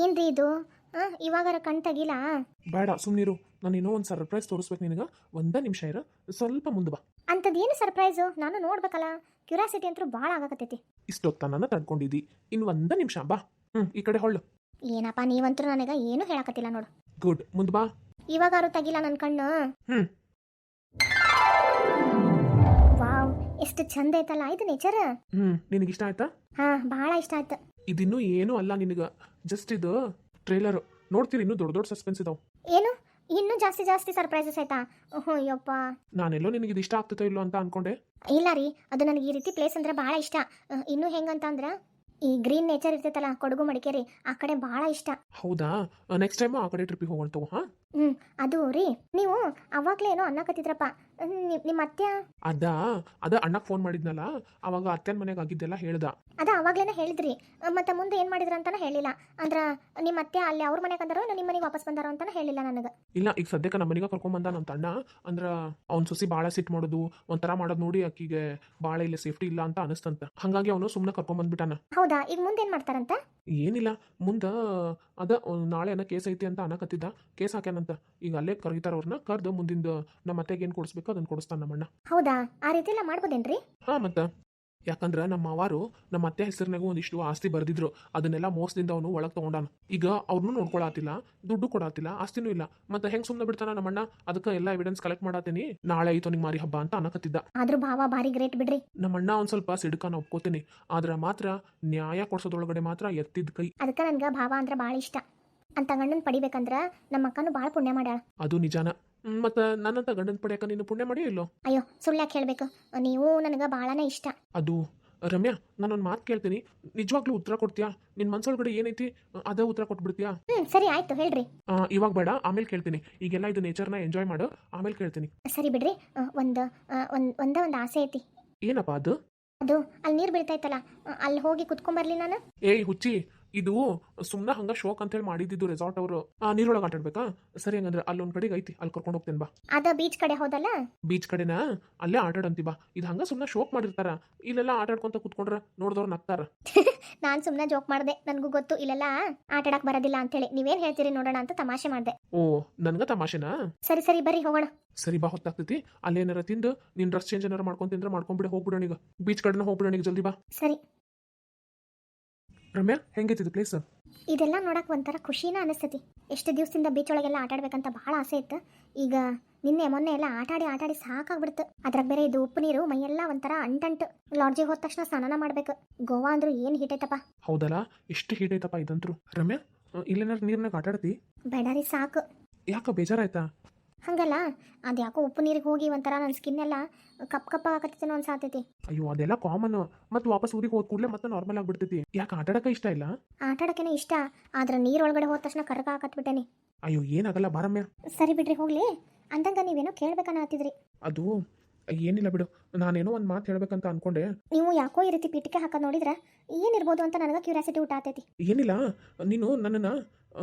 ಏನ್ರಿ ಇದು ಇವಾಗಾರ ಕಣ್ ತೆಗಿಲ್ಲ. ಬೇಡ ಸುಮ್ಮನಿರು. ನಾನು ಇನ್ನೂ ಒಂದು ಸರ್ಪ್ರೈಸ್ ತೋರಿಸ್ಬೇಕು ನಿನಗೆ. ಒಂದೇ ನಿಮಿಷ ಇರು, ಸ್ವಲ್ಪ ಮುಂದೆ ಬಾ. ಅಂಥದ್ದೇನು ಸರ್ಪ್ರೈಸು? ನಾನು ನೋಡ್ಬೇಕಲ್ಲ. ಕ್ಯೂರಿಯಾಸಿಟಿ ಅಂತೂ ಭಾಳ ಆಗಕತ್ತೈತಿ. ಇಷ್ಟೊತ್ತನ ತಡ್ಕೊಂಡಿದ್ದಿ, ಇನ್ನು ಒಂದೇ ನಿಮಿಷ ಬಾ. ಈ ಕಡೆ ಹೊಳ್ಳು. ಏನಪ್ಪ ನೀವಂತೂ ನನಗೆ ಏನು ಹೇಳಕತ್ತಿಲ್ಲ ನೋಡು. ಗುಡ್, ಮುಂದೆ ಬಾ. ಇವಾಗಾರು ತೆಗಿಲ್ಲ ನನ್ನ ಕಣ್ಣು. ಹ್ಮ್ ವಾವ್, ಎಷ್ಟು ಚಂದ ಐತಲ್ಲ ಇದು ನೇಚರ್. ನಿನಗೆ ಇಷ್ಟ ಆಯ್ತಾ? ಹಾ, ಭಾಳ ಇಷ್ಟ ಆಯ್ತು. ಇದಿನ್ನೂ ಏನೂ ಅಲ್ಲ ನಿನಗೆ, ಜಸ್ಟ್ ಇದು ಟ್ರೇಲರ್. ನೋಡ್ತೀರಿ, ಇನ್ನೂ ದೊಡ್ಡ ದೊಡ್ಡ ಸಸ್ಪೆನ್ಸ್ ಇದಾವೆ. ಏನು ಇನ್ನೂ ಜಾಸ್ತಿ ಜಾಸ್ತಿ ಸರ್ಪ್ರೈಸಸ್ ಆಯ್ತಾ? ಯಪ್ಪ. ನಾನೆಲ್ಲೋ ನಿನಗೆ ಇದು ಇಷ್ಟ ಆಗ್ತೈತೋ ಇಲ್ಲೋ ಅಂತ ಅನ್ಕೊಂಡೆ. ಇಲ್ಲ ರೀ, ಅದು ನನಗೆ ಈ ರೀತಿ ಪ್ಲೇಸ್ ಅಂದ್ರೆ ಭಾಳ ಇಷ್ಟ. ಇನ್ನೂ ಹೆಂಗಂತ ಅಂದ್ರೆ ಈ ಗ್ರೀನ್ ನೇಚರ್ ಇರ್ತೈತಲ್ಲ, ಕೊಡಗು ಮಡಿಕೇರಿ, ಆ ಕಡೆ ಭಾಳ ಇಷ್ಟ. ಹೌದಾ, ನೆಕ್ಸ್ಟ್ ಟೈಮ್ ಆ ಕಡೆ ಟ್ರಿಪ್ಪಿಗೆ ಹೋಗೋಣ ತಗೋ. ಹಾ, ಅದು ರೀ, ನೀವು ಅವಾಗಲೇ ಏನೋ ಅನ್ನಕತ್ತಿದ್ರಪ್ಪ. ನಿಮ್ಮ ಅತ್ತೆ ಅದ ಅಣ್ಣಕ್ಕೆ ಫೋನ್ ಮಾಡಿದ್ನಲ್ಲ, ಅವಾಗ ಅತ್ತೆನ ಮನೆಗೆ ಆಗಿದ್ದೆಲ್ಲ ಹೇಳ್ದ. ಅದ ಅವಾಗ್ಲೇನೆ ಹೇಳಿದ್ರಿ. ಮತ್ತೆ ಮುಂದೆ ಏನು ಮಾಡಿದ್ರ ಅಂತಾನೆ ಹೇಳಿಲ್ಲ. ಅಂದ್ರೆ ನಿಮ್ಮ ಅತ್ತೆ ಅಲ್ಲಿ ಅವ್ರ ಮನೆಗೆ ಅಂದಾರೋ ನಿಮ್ಮ ಮನೆಗೆ ವಾಪಸ್ ಬಂದಾರೋ ಅಂತಾನೆ ಹೇಳಿಲ್ಲ ನನಗೆ. ಇಲ್ಲ, ಈಗ ಸದ್ಯಕ್ಕೆ ನಮ್ಮ ಮನೆಗೆ ಕರ್ಕೊಂಬಂದ ನಮ್ಮ ತಣ್ಣ. ಅಂದ್ರೆ ಅವ್ನ ಸೊಸಿ ಭಾಳ ಸಿಟ್ಟು ಮಾಡೋದು, ಒಂಥರ ಮಾಡೋದು ನೋಡಿ ಆಕಿಗೆ ಭಾಳ ಇಲ್ಲ ಸೇಫ್ಟಿ ಇಲ್ಲ ಅಂತ ಅನಿಸ್ತಂತ. ಹಾಗಾಗಿ ಅವನು ಸುಮ್ಮನೆ ಕರ್ಕೊಂಬಂದ್ಬಿಟ್ಟಾನ. ಹೌದಾ, ಈಗ ಮುಂದೆ ಏನು ಮಾಡ್ತಾರಂತ? ಏನಿಲ್ಲ, ಮುಂದೆ ನಾಳೆ ಏನೋ ಕೇಸ್ ಐತಿ ಅಂತ ಅನ್ನಕತ್ತಿದ್ದ. ಕೇಸ್ ಹಾಕ್ಯಾನಂತ. ಈಗ ಅಲ್ಲೇ ಕರೀತಾರ ಅವ್ರನ್ನ. ಕರೆದು ಮುಂದಿಂದ ನಮ್ಮ ಅತ್ತೆಗೆ ಏನು ಕೊಡಿಸ್ಬೇಕು ಅದನ್ನ ಕೊಡಿಸ್ತಾನ ನಮ್ಮಣ್ಣ. ಹೌದಾ, ಆ ರೀತಿ ಎಲ್ಲ ಮಾಡ್ಬೋದೇನ್ರಿ? ಹಾ, ಮತ್ತೆ ಯಾಕಂದ್ರೆ ನಮ್ಮ ಮಾವಾರು ನಮ್ಮ ಅತ್ತೆ ಹೆಸರಿನಾಗೂ ಒಂದಿಷ್ಟು ಆಸ್ತಿ ಬರ್ದಿದ್ರು. ಅದನ್ನೆಲ್ಲ ಮೋಸದಿಂದ ಅವನು ಒಳಗೆ ತಗೊಂಡಾನ. ಈಗ ಅವ್ರನ್ನೂ ನೋಡ್ಕೊಳತಿಲ್ಲ, ದುಡ್ಡು ಕೊಡಾತಿಲ್ಲ, ಆಸ್ತಿನೂ ಇಲ್ಲ. ಮತ್ತೆ ಹೆಂಗ್ ಸುಮ್ಮನೆ ಬಿಡ್ತಾನ ನಮ್ಮಣ್ಣ? ಅದಕ್ಕೆ ಎಲ್ಲ ಎವಿಡೆನ್ಸ್ ಕಲೆಕ್ಟ್ ಮಾಡಾತೀನಿ. ನಾಳೆ ಐತೋ ನಿಂಗೆ ಮಾರಿ ಹಬ್ಬ ಅಂತ ಅನ್ನಕತ್ತಿದ್ದ. ಆದ್ರೂ ಭಾವ ಭಾರಿ ಗ್ರೇಟ್ ಬಿಡ್ರಿ. ನಮ್ಮಣ್ಣ ಒಂದ್ ಸ್ವಲ್ಪ ಸಿಡ್ಕಾನ ಒಪ್ಕೋತೀನಿ, ಆದ್ರೆ ಮಾತ್ರ ನ್ಯಾಯ ಕೊಡ್ಸೋದೊಳಗಡೆ ಮಾತ್ರ ಎತ್ತಿದ ಕೈ. ಅದಕ್ಕೆ ನನ್ಗೆ ಭಾವ ಅಂದ್ರೆ ಭಾಳ ಇಷ್ಟ. ಅಂತ ಗಂಡನ್ ಪಡಿಬೇಕಂದ್ರ ನಮ್ಮ ಅಕ್ಕನು ಭಾಳ ಪುಣ್ಯ ಮಾಡ್ಯಾಳ. ಅದು ನಿಜಾನ. ಮತ್ತೆ ನನ್ನಂತ ಗಂಡನ ಪಡ್ಯಾಕ ನೀನು ಪುಣ್ಯ ಮಾಡಿಯೋ ಇಲ್ಲೋ? ಅಯ್ಯೋ, ಸುಳ್ಳು ಯಾಕೆ ಹೇಳ್ಬೇಕು? ನೀವು ನನಗೆ ಭಾಳನೇ ಇಷ್ಟ. ಅದು ರಮ್ಯಾ, ನಾನೊಂದು ಮಾತು ಕೇಳ್ತೀನಿ, ನಿಜವಾಗ್ಲೂ ಉತ್ತರ ಕೊಡ್ತೀಯಾ? ನಿನ್ನ ಮನ್ಸೊಳಗಡೆ ಏನೈತಿ ಅದೇ ಉತ್ತರ ಕೊಟ್ಬಿಡ್ತೀಯಾ? ಸರಿ ಆಯ್ತು, ಹೇಳ್ರಿ. ಇವಾಗ ಬೇಡ, ಆಮೇಲೆ ಕೇಳ್ತೀನಿ. ಈಗೆಲ್ಲ ಇದು ನೇಚರ್ನ ಎಂಜಾಯ್ ಮಾಡು, ಆಮೇಲೆ ಕೇಳ್ತೀನಿ. ಸರಿ ಬಿಡ್ರಿ. ಒಂದೇ ಒಂದು ಆಸೆ ಐತಿ. ಏನಪ್ಪ ಅದು? ಅದು ಅಲ್ಲಿ ನೀರು ಬೀಳ್ತೈತಲ್ಲ, ಅಲ್ಲಿ ಹೋಗಿ ಕುತ್ಕೊಂಬರ್ಲಿ ನಾನು. ಏಯ್ ಹುಚ್ಚಿ, ಇದು ಸುಮ್ಮನೆ ಹಂಗ ಶೋಕ್ ಅಂತೇಳಿ ಮಾಡಿದ್ದು ರೆಸಾರ್ಟ್ ಅವರು. ನೀರೊಳಗೆ ಆಟಾಡ್ಬೇಕಾ? ಸರಿ, ಹಂಗಂದ್ರೆ ಅಲ್ಲೊಂದ್ ಕಡೆಗೆ ಐತಿ, ಅಲ್ಲಿ ಕರ್ಕೊಂಡು ಹೋಗ್ತೇನೆ ಬಾ. ಅದ ಬೀಚ್ ಕಡೆ ಹೋದಲ್ಲ? ಬೀಚ್ ಕಡೆನ ಅಲ್ಲೇ ಆಟಾಡಂತಿ ಬಾ. ಇದು ಹಂಗ ಸುಮ್ಮನೆ ಶೋಕ್ ಮಾಡಿರ್ತಾರ, ಇಲ್ಲೆಲ್ಲ ಆಟಾಡ್ಕೊಂತ ಕುತ್ಕೊಂಡ್ರ ನೋಡ್ದವ್ರು ನಗ್ತಾರ. ನಾನ್ ಸುಮ್ಮನೆ ಜೋಕ್ ಮಾಡ್ದೆ, ನನಗೂ ಗೊತ್ತು ಇಲ್ಲೆಲ್ಲ ಆಟಾಡಕ್ ಬರೋದಿಲ್ಲ ಅಂತೇಳಿ. ನೀವೇನ್ ಹೇಳ್ತೀರಿ ನೋಡೋಣ ಅಂತ ತಮಾಷೆ ಮಾಡ್ದೆ. ಓ, ನನ್ಗ ತಮಾಷೆನಾ? ಸರಿ ಸರಿ, ಬರ್ರಿ ಹೋಗೋಣ. ಸರಿ ಬಾ, ಹೊತ್ತಾಗ್ತೈತಿ. ಅಲ್ಲೇನಾರ ತಿಂದು ನಿನ್ ಡ್ರೆಸ್ ಚೇಂಜ್ ಏನಾರ ಮಾಡ್ಕೊಂತಿಂದ್ರೆ ಮಾಡ್ಕೊಂಡ್ಬಿಡ, ಹೋಗ್ಬಿಡೋಣ ಈಗ. ಬೀಚ್ ಕಡೆನ ಹೋಗ್ಬಿಡೋಣ ಈಗ, ಜಲ್ದಿ ಬಾ. ಸರಿ. ರಮ್ಯಾ, ಹೆಂಗೈತಿದ್ ಪ್ಲೇಸ್? ಇದೆಲ್ಲ ನೋಡಕ್ ಒಂಥರ ಖುಷಿನ ಅನಿಸ್ತತಿ. ಎಷ್ಟು ದಿವಸದಿಂದ ಬೀಚ್ ಒಳಗೆಲ್ಲ ಆಟಾಡ್ಬೇಕಂತ ಭಾಳ ಆಸೆ ಇತ್ತು. ಈಗ ನಿನ್ನೆ ಮೊನ್ನೆ ಎಲ್ಲ ಆಟಾಡಿ ಸಾಕಾಗ್ಬಿಡ್ತು. ಅದ್ರಾಗ ಬೇರೆ ಇದು ಉಪ್ಪು ನೀರು, ಮೈಯೆಲ್ಲ ಒಂಥರ ಅಂಟಂಟು. ಲಾಡ್ಜಿಗೆ ಹೋದ ತಕ್ಷಣ ಸ್ನಾನ ಮಾಡ್ಬೇಕು. ಗೋವಾ ಅಂದ್ರೂ ಏನ್ ಹೀಟ್ ಐತಪ್ಪ. ಹೌದಲ್ಲ, ಎಷ್ಟು ಹೀಟ್ ಐತಪ್ಪ ಇದಂತ್ರು. ರಮ್ಯಾ, ಇಲ್ಲೇನಾರು ನೀರ್ನಾಗ ಆಟಾಡ್ತಿ? ಬೇಡಾರಿ, ಸಾಕು. ಯಾಕ ಬೇಜಾರಾಯ್ತಾ? ಹಂಗಲ್ಲ, ಅದು ಯಾಕೋ ಉಪ್ಪು ನೀರಿಗೆ ಹೋಗಿ ಒಂಥರ ನನ್ನ ಸ್ಕಿನ್ ಎಲ್ಲ ಕಪ್ ಆಗತ್ತೇನೋ ಅನ್ಸಾತೈತಿ. ಅಯ್ಯೋ, ಅದೆಲ್ಲ ಕಾಮನ್. ಮತ್ತೆ ವಾಪಸ್ ಊರಿಗೆ ಹೋದ ಕೂಡಲೇ ಮತ್ತೆ ನಾರ್ಮಲ್ ಆಗ್ಬಿಡ್ತೈತಿ. ಯಾಕೆ ಆಟಾಡಕ ಇಷ್ಟ ಇಲ್ಲ? ಆಟಾಡಕ್ಕೇನೆ ಇಷ್ಟ, ಆದ್ರೆ ನೀರೊಳಗಡೆ ಹೋದ ತಕ್ಷಣ ಕರ್ಗ ಹಾಕತ್ಬಿಟ್ಟೇನಿ. ಅಯ್ಯೋ, ಏನಾಗಲ್ಲ ಬಾರಮ್ಯ. ಸರಿ ಬಿಡ್ರಿ, ಹೋಗ್ಲಿ. ಅಂದಂಗ ನೀವೇನೋ ಕೇಳ್ಬೇಕನ್ನತ್ತಿದ್ರಿ. ಅದು ಏನಿಲ್ಲ ಬಿಡು, ನಾನೇನೋ ಒಂದು ಮಾತು ಹೇಳ್ಬೇಕಂತ ಅನ್ಕೊಂಡೆ. ನೀವು ಯಾಕೋ ಈ ರೀತಿ ಪೀಟಿಕೆ ಹಾಕೋದು ನೋಡಿದ್ರೆ ಏನಿರ್ಬೋದು ಅಂತ ನನಗೆ ಕ್ಯೂರಿಯಾಸಿಟಿ ಊಟ ಆತೈತಿ. ಏನಿಲ್ಲ, ನೀನು ನನ್ನನ್ನು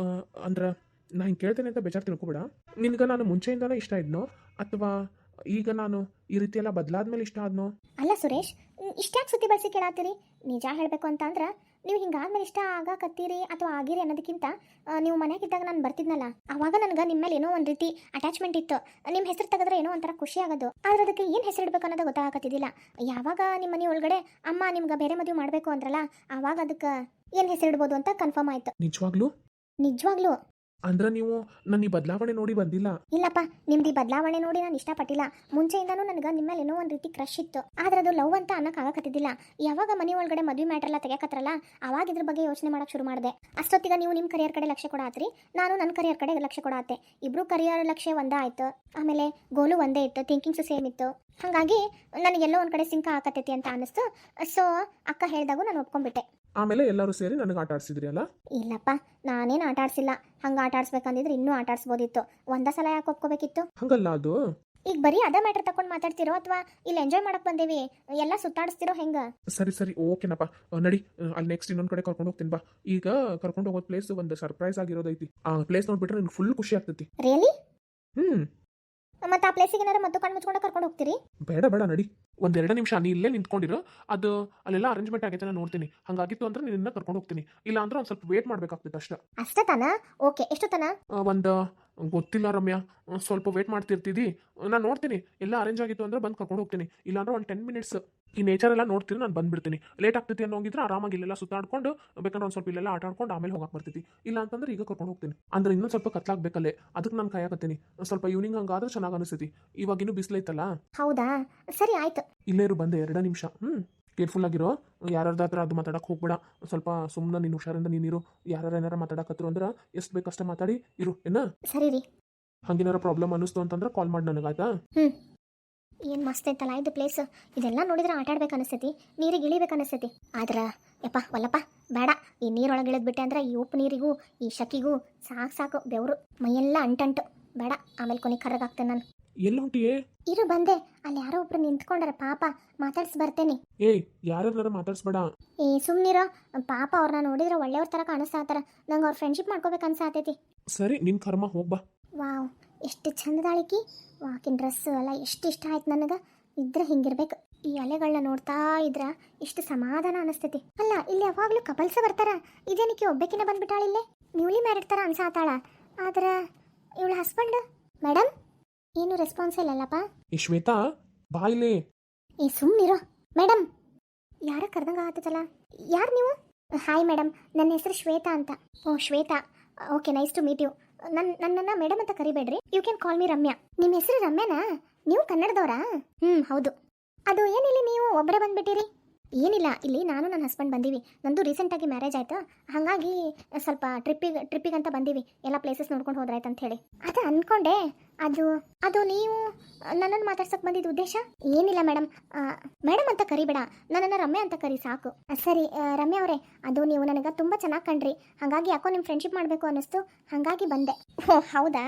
ಅಂದ್ರೆ ನಾ ಹಿಂಗೆ ಕೇಳ್ತೇನೆ ಅಂತ ಬೇಜಾರು ತಿಳ್ಕೊಬೇಡ. ನಿನ್ಗೆ ನಾನು ಮುಂಚೆಯಿಂದಾನೇ ಇಷ್ಟ ಇದ್ನೋ ಅಥವಾ ಈಗ ನಾನು ಈ ರೀತಿ ಎಲ್ಲ ಬದಲಾದ್ಮೇಲೆ ಇಷ್ಟ ಆದ್ನೋ? ಅಲ್ಲ ಸುರೇಶ್, ಇಷ್ಟ್ಯಾಕೆ ಸುದ್ದಿ ಬಳಸಿ ಕೇಳಾತೀರಿ? ನಿಜ ಹೇಳಬೇಕು ಅಂತ ಅಂದ್ರೆ ನೀವು ಹಿಂಗಾದ್ಮೇಲೆ ಇಷ್ಟ ಆಗಕತ್ತೀರಿ ಅಥವಾ ಆಗಿರಿ ಅನ್ನೋದಕ್ಕಿಂತ ನೀವು ಮನೆಯಾಗಿದ್ದಾಗ ನಾನು ಬರ್ತಿದ್ನಲ್ಲ, ಅವಾಗ ನನಗೆ ನಿಮ್ಮ ಮೇಲೆ ಏನೋ ಒಂದು ರೀತಿ ಅಟ್ಯಾಚ್ಮೆಂಟ್ ಇತ್ತು. ನಿಮ್ಮ ಹೆಸರು ತೆಗೆದ್ರೆ ಏನೋ ಒಂಥರ ಖುಷಿ ಆಗೋದು. ಆದ್ರೆ ಅದಕ್ಕೆ ಏನು ಹೆಸರು ಇಡಬೇಕು ಅನ್ನೋದು ಗೊತ್ತಾಗತ್ತಿದ್ದಿಲ್ಲ. ಯಾವಾಗ ನಿಮ್ಮ ಮನೆ ಒಳಗಡೆ ಅಮ್ಮ ನಿಮ್ಗೆ ಬೇರೆ ಮದುವೆ ಮಾಡಬೇಕು ಅಂದ್ರಲ್ಲ, ಆವಾಗ ಅದಕ್ಕೆ ಏನು ಹೆಸರು ಇಡ್ಬೋದು ಅಂತ ಕನ್ಫರ್ಮ್ ಆಯ್ತು. ನಿಜವಾಗ್ಲೂ? ನಿಜವಾಗ್ಲೂ ಅಂದ್ರೆ ನೀವು ನನ್ನ ಈ ಬದಲಾವಣೆ ನೋಡಿ ಬಂದಿಲ್ಲ? ಇಲ್ಲಪ್ಪ, ನಿಮ್ದು ಈ ಬದಲಾವಣೆ ನೋಡಿ ನಾನು ಇಷ್ಟಪಟ್ಟಿಲ್ಲ. ಮುಂಚೆಯಿಂದನೂ ನನಗೆ ನಿಮ್ಮ ಮೇಲೆ ಏನೋ ಒಂದು ರೀತಿ ಕ್ರಶ್ ಇತ್ತು. ಆದ್ರೆ ಅದು ಲವ್ ಅಂತ ಅನ್ನಕ್ಕಾಗಕತ್ತಿದ್ದಿಲ್ಲ. ಯಾವಾಗ ಮನೆ ಒಳಗಡೆ ಮದುವೆ ಮ್ಯಾಟ್ರ್ ಎಲ್ಲ ತೆಗೆಕತ್ರಲ್ಲ, ಅವಾಗ ಇದ್ರ ಬಗ್ಗೆ ಯೋಚನೆ ಮಾಡಕ್ಕೆ ಶುರು ಮಾಡಿದೆ. ಅಷ್ಟೊತ್ತಿಗೆ ನೀವು ನಿಮ್ಮ ಕರಿಯರ್ ಕಡೆ ಲಕ್ಷ್ಯ ಕೊಡಾತ್ರಿ, ನಾನು ನನ್ನ ಕರಿಯರ್ ಕಡೆ ಲಕ್ಷ್ಯ ಕೊಡಾತೆ. ಇಬ್ರು ಕರಿಯರ್ ಲಕ್ಷ್ಯ ಒಂದೇ ಆಯ್ತು. ಆಮೇಲೆ ಗೋಲು ಒಂದೇ ಇತ್ತು, ಥಿಂಕಿಂಗ್ಸು ಸೇಮ್ ಇತ್ತು. ಹಾಗಾಗಿ ನನಗೆಲ್ಲೋ ಒಂದು ಕಡೆ ಸಿಂಕ ಆಕತೈತಿ ಅಂತ ಅನ್ನಿಸ್ತು. ಸೊ ಅಕ್ಕ ಹೇಳಿದಾಗೂ ನಾನು ಒಪ್ಕೊಂಡ್ಬಿಟ್ಟೆ. ಆಮೇಲೆ ಎಲ್ಲರೂ ಸೇರಿ ನನಗೆ ಆಟ ಆಡ್ಸಿದ್ರಿ ಅಲ್ಲ? ಇಲ್ಲಪ್ಪ, ನಾನೇನು ಆಟ ಆಡ್ಸಿಲ್ಲ. ಹಂಗೆ ಆಟ ಆಡ್ಸ್ಬೇಕಂದಿದ್ರೆ ಇನ್ನೂ ಆಟ ಆಡ್ಸ್ಬೋದಿತ್ತು. ಒಂದೇ ಸಲ ಯಾಕೆ ಒಪ್ಕೋಬೇಕಿತ್ತು? ಹಂಗಲ್ಲ, ಅದು ಈಗ ಬರೀ ಅದೇ ಮ್ಯಾಟ್ರ್ ತಗೊಂಡು ಮಾತಾಡ್ತಿರೋ ಅಥವಾ ಇಲ್ಲಿ ಎಂಜಾಯ್ ಮಾಡಕ್ ಬಂದೇವಿ ಎಲ್ಲ ಸುತ್ತಾಡಿಸ್ತಿರೋ ಹೆಂಗ? ಸರಿ ಓಕೆನಪ್ಪ, ನಡಿ. ಅಲ್ಲಿ ನೆಕ್ಸ್ಟ್ ಇನ್ನೊಂದು ಕಡೆ ಕರ್ಕೊಂಡು ಹೋಗ್ತೀನಿ ಬಾ. ಈಗ ಕರ್ಕೊಂಡು ಹೋಗೋದು ಪ್ಲೇಸ್ ಒಂದು ಸರ್ಪ್ರೈಸ್ ಆಗಿರೋದೈತಿ. ಆ ಪ್ಲೇಸ್ ನೋಡ್ಬಿಟ್ರೆ ನಿನ್ಗೆ ಫುಲ್ ಖುಷಿ ಆಗ್ತೈತಿ. ರಿಯಲಿ? ಮತ್ತೆ ಆ ಪ್ಲೇಸಿಗೆ ಏನಾರು ಮತ್ತು ಕಣ್ಣು ಮುಚ್ಕೊಂಡು ಕರ್ಕೊಂಡು ಹೋಗ್ತೀರಿ? ಬೇಡ ಬೇಡ ನಡಿ. ಒಂದೆರಡು ನಿಮಿಷ ನೀ ಇಲ್ಲೇ ನಿಂತ್ಕೊಂಡಿರು. ಅದು ಅಲ್ಲೆಲ್ಲ ಅರೇಂಜ್ಮೆಂಟ್ ಆಗೈತೆ ನಾನು ನೋಡ್ತೀನಿ. ಹಂಗಾಗಿತ್ತು ಅಂದ್ರೆ ನಿನ್ನ ಕರ್ಕೊಂಡು ಹೋಗ್ತೀನಿ. ಇಲ್ಲ ಅಂದ್ರೆ ಒಂದು ಸ್ವಲ್ಪ ವೇಟ್ ಮಾಡ್ಬೇಕಾಗ್ತೈತೆ ಅಷ್ಟೇ. ಅಷ್ಟತನ? ಓಕೆ, ಎಷ್ಟೊತ್ತನ? ಒಂದು ಗೊತ್ತಿಲ್ಲ ರಮ್ಯಾ, ಸ್ವಲ್ಪ ವೇಟ್ ಮಾಡ್ತಿರ್ತಿದ್ದಿ. ನಾನು ನೋಡ್ತೀನಿ ಎಲ್ಲ ಅರೇಂಜ್ ಆಗಿತ್ತು ಅಂದ್ರೆ ಬಂದು ಕರ್ಕೊಂಡು ಹೋಗ್ತೀನಿ. ಇಲ್ಲಾಂದ್ರೆ ಒಂದು 10 ಮಿನಿಟ್ಸ್ ಈ ನೇಚರ್ ಎಲ್ಲ ನೋಡ್ತೀನಿ, ನಾನು ಬಂದ್ಬಿಡ್ತೀನಿ. ಲೇಟ್ ಆಗ್ತೈತಿ ಅನ್ನೋಂಗಿದ್ರೆ ಆರಾಮಾಗಿ ಇಲ್ಲೆಲ್ಲ ಸುತ್ತಾಡ್ಕೊಂಡು ಬೇಕಂದ್ರೆ ಒಂದು ಸ್ವಲ್ಪ ಇಲ್ಲೆಲ್ಲ ಆಟ ಆಡ್ಕೊಂಡು ಆಮೇಲೆ ಹೋಗಕ್ಕೆ ಬರ್ತೈತಿ. ಇಲ್ಲ ಅಂತಂದ್ರೆ ಈಗ ಕರ್ಕೊಂಡು ಹೋಗ್ತೀನಿ. ಅಂದ್ರೆ ಇನ್ನೊಂದು ಸ್ವಲ್ಪ ಕತ್ಲಾಗಬೇಕಲ್ಲೇ, ಅದಕ್ಕೆ ನಾನು ಕಾಯಕತ್ತೀನಿ. ಸ್ವಲ್ಪ ಈವ್ನಿಂಗ್ ಹಂಗಾದ್ರೆ ಚೆನ್ನಾಗಿ ಅನಿಸ್ತೈತಿ. ಇವಾಗಿನ್ನೂ ಬಿಸಿಲೈತಲ್ಲ. ಹೌದಾ, ಸರಿ ಆಯ್ತು. ಇಲ್ಲೇ ಇರು, ಬಂದೆ 2 ನಿಮಿಷ. ಕೇರ್ಫುಲ್ ಆಗಿರೋ. ಯಾರ್ದಾತ್ರ ಅದು ಮಾತಾಡಕ್ಕೆ ಹೋಗ್ಬೇಡ. ಸ್ವಲ್ಪ ಸುಮ್ಮನೆ ನೀನು ಹುಷಾರಿಂದ ನೀನಿರು. ಯಾರು ಏನಾರ ಮಾತಾಡಕತ್ರು ಅಂದ್ರೆ ಎಷ್ಟು ಬೇಕಷ್ಟೇ ಮಾತಾಡಿ ಇರು ಏನ. ಸರಿ ರೀ. ಹಂಗೇನಾರ ಪ್ರಾಬ್ಲಮ್ ಅನ್ನಿಸ್ತು ಅಂತಂದ್ರೆ ಕಾಲ್ ಮಾಡಿ ನನಗೆ, ಆಯ್ತಾ? ಏನು ಮಸ್ತ್ ಐತಲ್ಲ ಇದು ಪ್ಲೇಸ್. ಇದೆಲ್ಲ ನೋಡಿದ್ರೆ ಆಟ ಆಡ್ಬೇಕು ಅನಿಸ್ತೈತಿ, ನೀರಿಗೆ ಇಳಿಬೇಕು ಅನಿಸ್ತೈತಿ. ಆದ್ರೆ ಯಪ್ಪ ವಲ್ಲಪ್ಪ, ಬೇಡ. ಈ ನೀರೊಳಗೆ ಇಳಿದ್ಬಿಟ್ಟೆ ಅಂದ್ರೆ ಈ ಉಪ್ಪು ನೀರಿಗೂ ಈ ಶಕಿಗೂ ಸಾಕು ಬೆವರು ಮೈಯೆಲ್ಲ ಅಂಟಂಟು. ಬೇಡ, ಆಮೇಲೆ ಕೊನೆ ಕರ್ರಗಾಗ್ತೇನೆ ನಾನು. ಎಲ್ಲಿ ಹೊಂಟಿಯೇ? ಇರು ಬಂದೆ. ಅಲ್ಲಿ ಯಾರೋ ಒಬ್ರು ನಿಂತ್ಕೊಂಡಾರ, ಪಾಪ ಮಾತಾಡ್ಸಿ ಬರ್ತೇನೆ. ಏಯ್, ಯಾರನ್ನಾರ ಮಾತಾಡ್ಸ್ಬೇಡ. ಸುಮ್ನಿರೋ ಪಾಪ. ಅವ್ರನ್ನ ನೋಡಿದ್ರೆ ಒಳ್ಳೆಯವ್ರ ಥರ ಕಾಣಿಸ್ತಾತಾರ. ನಂಗೆ ಅವ್ರ ಫ್ರೆಂಡ್ಶಿಪ್ ಮಾಡ್ಕೋಬೇಕು ಅನ್ಸಾತೈತಿ. ಸರಿ, ನಿನ್ ಕರ್ಮ, ಹೋಗ್ಬಾ. ವಾವ್, ಎಷ್ಟು ಚಂದದಾಳಿಕಿ. ವಾಕಿನ ಡ್ರೆಸ್ಸು ಎಲ್ಲ ಎಷ್ಟು ಇಷ್ಟ ಆಯ್ತು ನನಗೆ. ಇದ್ರೆ ಹಿಂಗಿರ್ಬೇಕು. ಈ ಅಲೆಗಳನ್ನ ನೋಡ್ತಾ ಇದ್ರೆ ಎಷ್ಟು ಸಮಾಧಾನ ಅನಿಸ್ತೈತಿ. ಅಲ್ಲ, ಇಲ್ಲಿ ಯಾವಾಗಲೂ ಕಪಲ್ಸ ಬರ್ತಾರ. ಇದೇನಕ್ಕೆ ಒಬ್ಬಕಿನ ಬಂದ್ಬಿಟ್ಟಾಳ ಇಲ್ಲೇ? ನ್ಯೂಲಿ ಮ್ಯಾರಿಡ್ ಥರ ಅನ್ಸಾತಾಳ. ಆದ್ರೆ ಇವಳ ಹಸ್ಬೆಂಡ್ ಮೇಡಮ್ ಏನು ರೆಸ್ಪಾನ್ಸ್ ಇಲ್ಲಲ್ಲಪ್ಪ. ಈ ಶ್ವೇತಾ, ಬಾಯ್ಲೆ. ಸುಮ್ಮನಿರೋ ಮೇಡಮ್. ಯಾರ ಕರ್ದಂಗೆ ಆಗತ್ತಲ್ಲ. ಯಾರು ನೀವು? ಹಾಯ್ ಮೇಡಮ್, ನನ್ನ ಹೆಸರು ಶ್ವೇತಾ ಅಂತ. ಓ Shweta, okay, nice to meet you. ನನ್ನನ್ನು ಮೇಡಮ್ ಅಂತ ಕರಿಬೇಡ್ರಿ, you can call me Ramya. ನಿಮ್ಮ ಹೆಸರು ರಮ್ಯಾನಾ? ನೀವು ಕನ್ನಡದವರಾ? ಹೌದು. ಅದು ಏನಿಲ್ಲ, ನೀವು ಒಬ್ಬರೇ ಬಂದ್ಬಿಟ್ಟಿರಿ? ಏನಿಲ್ಲ, ಇಲ್ಲಿ ನಾನು ನನ್ನ ಹಸ್ಬೆಂಡ್ ಬಂದೀವಿ. ನಂದು ರೀಸೆಂಟಾಗಿ ಮ್ಯಾರೇಜ್ ಆಯಿತು. ಹಾಗಾಗಿ ಸ್ವಲ್ಪ ಟ್ರಿಪ್ಪಿಗಂತ ಬಂದೀವಿ. ಎಲ್ಲ ಪ್ಲೇಸಸ್ ನೋಡ್ಕೊಂಡು ಹೋದ್ರಾಯ್ತು ಅಂತ ಹೇಳಿ. ಅದು ಅಂದ್ಕೊಂಡೆ. ಅದು ನೀವು ನನ್ನನ್ನು ಮಾತಾಡ್ಸಕ್ಕೆ ಬಂದಿದ್ದು ಉದ್ದೇಶ ಏನಿಲ್ಲ ಮೇಡಮ್. ಮೇಡಮ್ ಅಂತ ಕರಿಬೇಡ, ನನ್ನನ್ನು ರಮ್ಯಾ ಅಂತ ಕರಿ ಸಾಕು. ಸರಿ ರಮ್ಯಾ ಅವರೇ, ಅದು ನೀವು ನನಗೆ ತುಂಬ ಚೆನ್ನಾಗಿ ಕಂಡ್ರಿ. ಹಾಗಾಗಿ ಯಾಕೋ ನಿಮ್ಮ ಫ್ರೆಂಡ್ಶಿಪ್ ಮಾಡಬೇಕು ಅನ್ನಿಸ್ತು, ಹಾಗಾಗಿ ಬಂದೆ. ಓ ಹೌದಾ,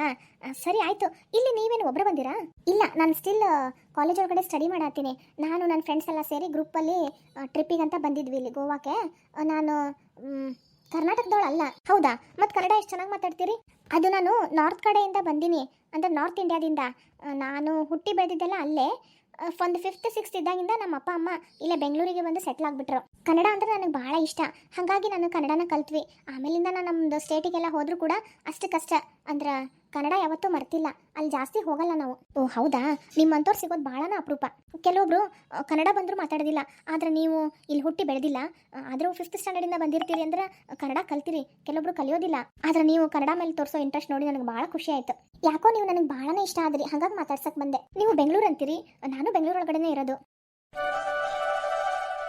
ಸರಿ ಆಯಿತು. ಇಲ್ಲಿ ನೀವೇನು ಒಬ್ಬರೇ ಬಂದಿರಾ? ಇಲ್ಲ, ನಾನು ಸ್ಟಿಲ್ ಕಾಲೇಜ್ ಒಳಗಡೆ ಸ್ಟಡಿ ಮಾಡತ್ತೀನಿ. ನಾನು ನನ್ನ ಫ್ರೆಂಡ್ಸ್ ಎಲ್ಲ ಸೇರಿ ಗ್ರೂಪಲ್ಲಿ ಟ್ರಿಪ್ಪಿಗಂತ ಬಂದಿದ್ವಿ ಇಲ್ಲಿ ಗೋವಾಕ್ಕೆ. ನಾನು ಕರ್ನಾಟಕದವಳಲ್ಲ. ಹೌದಾ, ಮತ್ತು ಕನ್ನಡ ಎಷ್ಟು ಚೆನ್ನಾಗಿ ಮಾತಾಡ್ತೀರಿ. ಅದು ನಾನು ನಾರ್ತ್ ಕಡೆಯಿಂದ ಬಂದೀನಿ, ಅಂದರೆ ನಾರ್ತ್ ಇಂಡಿಯಾದಿಂದ. ನಾನು ಹುಟ್ಟಿ ಬೆಳೆದಿದ್ದೆಲ್ಲ ಅಲ್ಲೇ. ಒಂದು 5th 6th ಇದ್ದಾಗಿಂದ ನಮ್ಮ ಅಪ್ಪ ಅಮ್ಮ ಇಲ್ಲೇ ಬೆಂಗಳೂರಿಗೆ ಬಂದು ಸೆಟ್ಲ್ ಆಗಿಬಿಟ್ರು. ಕನ್ನಡ ಅಂದರೆ ನನಗೆ ಭಾಳ ಇಷ್ಟ. ಹಾಗಾಗಿ ನಾನು ಕನ್ನಡನ ಕಲ್ತ್ವಿ. ಆಮೇಲಿಂದ ನಾನು ನಮ್ಮದು ಸ್ಟೇಟಿಗೆಲ್ಲ ಹೋದರೂ ಕೂಡ ಅಷ್ಟಕ್ಕಷ್ಟ. ಅಂದ್ರೆ ಕನ್ನಡ ಯಾವತ್ತೂ ಮರ್ತಿಲ್ಲ. ಅಲ್ಲಿ ಜಾಸ್ತಿ ಹೋಗಲ್ಲ ನಾವು. ಓ ಹೌದಾ, ನಿಮ್ಮಂಥವ್ರು ಸಿಗೋದು ಭಾಳನ ಅಪರೂಪ. ಕೆಲವೊಬ್ರು ಕನ್ನಡ ಬಂದರೂ ಮಾತಾಡೋದಿಲ್ಲ. ಆದರೆ ನೀವು ಇಲ್ಲಿ ಹುಟ್ಟಿ ಬೆಳೆದಿಲ್ಲ, ಆದರೂ 5th ಸ್ಟ್ಯಾಂಡರ್ಡಿಂದ ಬಂದಿರ್ತೀರಿ ಅಂದ್ರೆ ಕನ್ನಡ ಕಲ್ತೀರಿ. ಕೆಲವೊಬ್ರು ಕಲಿಯೋದಿಲ್ಲ. ಆದರೆ ನೀವು ಕನ್ನಡ ಮೇಲೆ ತೋರಿಸೋ ಇಂಟ್ರೆಸ್ಟ್ ನೋಡಿ ನನಗೆ ಭಾಳ ಖುಷಿ ಆಯಿತು. ಯಾಕೋ ನೀವು ನನಗೆ ಭಾಳನೇ ಇಷ್ಟ ಆದ್ರಿ, ಹಾಗಾಗಿ ಮಾತಾಡ್ಸಕ್ಕೆ ಬಂದೆ. ನೀವು ಬೆಂಗಳೂರು ಅಂತೀರಿ, ನಾನು ಬೆಂಗಳೂರು ಒಳಗಡೆನೇ ಇರೋದು.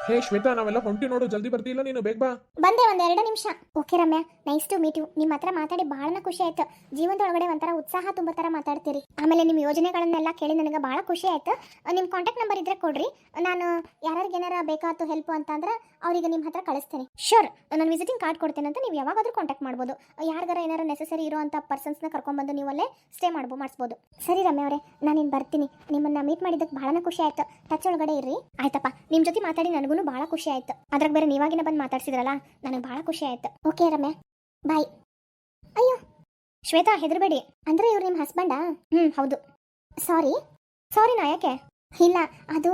ಹೇ ಶ್ವೇತಾ, ನಾವೆಲ್ಲ ಹೊಂಟಿ ನೋಡು, ಜಲ್ದಿ ಬರ್ತಿಲ್ಲ ನೀನು, ಬೇಗ ಬಾ. ಬಂದೆ, ಒಂದು 2 ನಿಮಿಷ. Okay Ramya, nice to meet you. ನಿಮ್ಮ ಹತ್ರ ಮಾತಾಡಿ ಭಾಳನ ಖುಷಿ ಆಯ್ತು. ಜೀವನದೊಳಗಡೆ ಒಂಥರ ಉತ್ಸಾಹ ತುಂಬ ಥರ ಮಾತಾಡ್ತೀರಿ. ಆಮೇಲೆ ನಿಮ್ಮ ಯೋಜನೆಗಳನ್ನೆಲ್ಲ ಕೇಳಿ ನನಗೆ ಭಾಳ ಖುಷಿ ಆಯ್ತು. ನಿಮ್ಮ ಕಾಂಟ್ಯಾಕ್ಟ್ ನಂಬರ್ ಇದ್ರೆ ಕೊಡ್ರಿ, ನಾನು ಯಾರಿಗೇನಾರ ಬೇಕಾಯ್ತು ಹೆಲ್ಪ್ ಅಂತಂದ್ರೆ ಅವರಿಗೆ ನಿಮ್ಮ ಹತ್ರ ಕಳಿಸ್ತೇನೆ. ಶೋರ್, ನಾನು ವಿಸಿಟಿಂಗ್ ಕಾರ್ಡ್ ಕೊಡ್ತೇನೆ ಅಂತ ನೀವು ಯಾವಾಗಾದ್ರೂ ಕಾಂಟ್ಯಾಕ್ಟ್ ಮಾಡ್ಬೋದು. ಯಾರಿಗಾರ ಏನಾರು ನೆಸೆಸರಿ ಇರೋಂಥ ಪರ್ಸನ್ಸ್ನ ಕರ್ಕೊಂಡ್ಬಂದು ನೀವು ಅಲ್ಲೇ ಸ್ಟೇ ಮಾಡಿಸ್ಬೋದು. ಸರಿ ರಮ್ಯಾ ಅವರೇ, ನಾನಿನ್ನು ಬರ್ತೀನಿ. ನಿಮ್ಮನ್ನು ಮೀಟ್ ಮಾಡಿದ್ದಕ್ಕೆ ಭಾಳನ ಖುಷಿ ಆಯ್ತು. ಟಚ್ ಒಳಗಡೆ ಇರ್ರಿ, ಆಯ್ತಪ್ಪ. ನಿಮ್ಮ ಜೊತೆ ಮಾತಾಡಿ ನನಗೂ ಭಾಳ ಖುಷಿ ಆಯ್ತು. ಅದ್ರಾಗ ಬೇರೆ ನೀವಾಗಿನ ಬಂದು ಮಾತಾಡ್ಸಿದ್ರಲ್ಲ, ನನಗೆ ಭಾಳ ಖುಷಿ ಆಯ್ತು. ಓಕೆ ರಮ್ಯಾ, ಬಾಯ್. ಅಯ್ಯೋ ಶ್ವೇತಾ, ಹೆದರ್ಬೇಡಿ. ಅಂದ್ರೆ ಇವ್ರು ನಿಮ್ಮ ಹಸ್ಬೆಂಡಾ? ಹೌದು. ಸಾರಿ ನಾ ಯಾಕೆ? ಇಲ್ಲ, ಅದು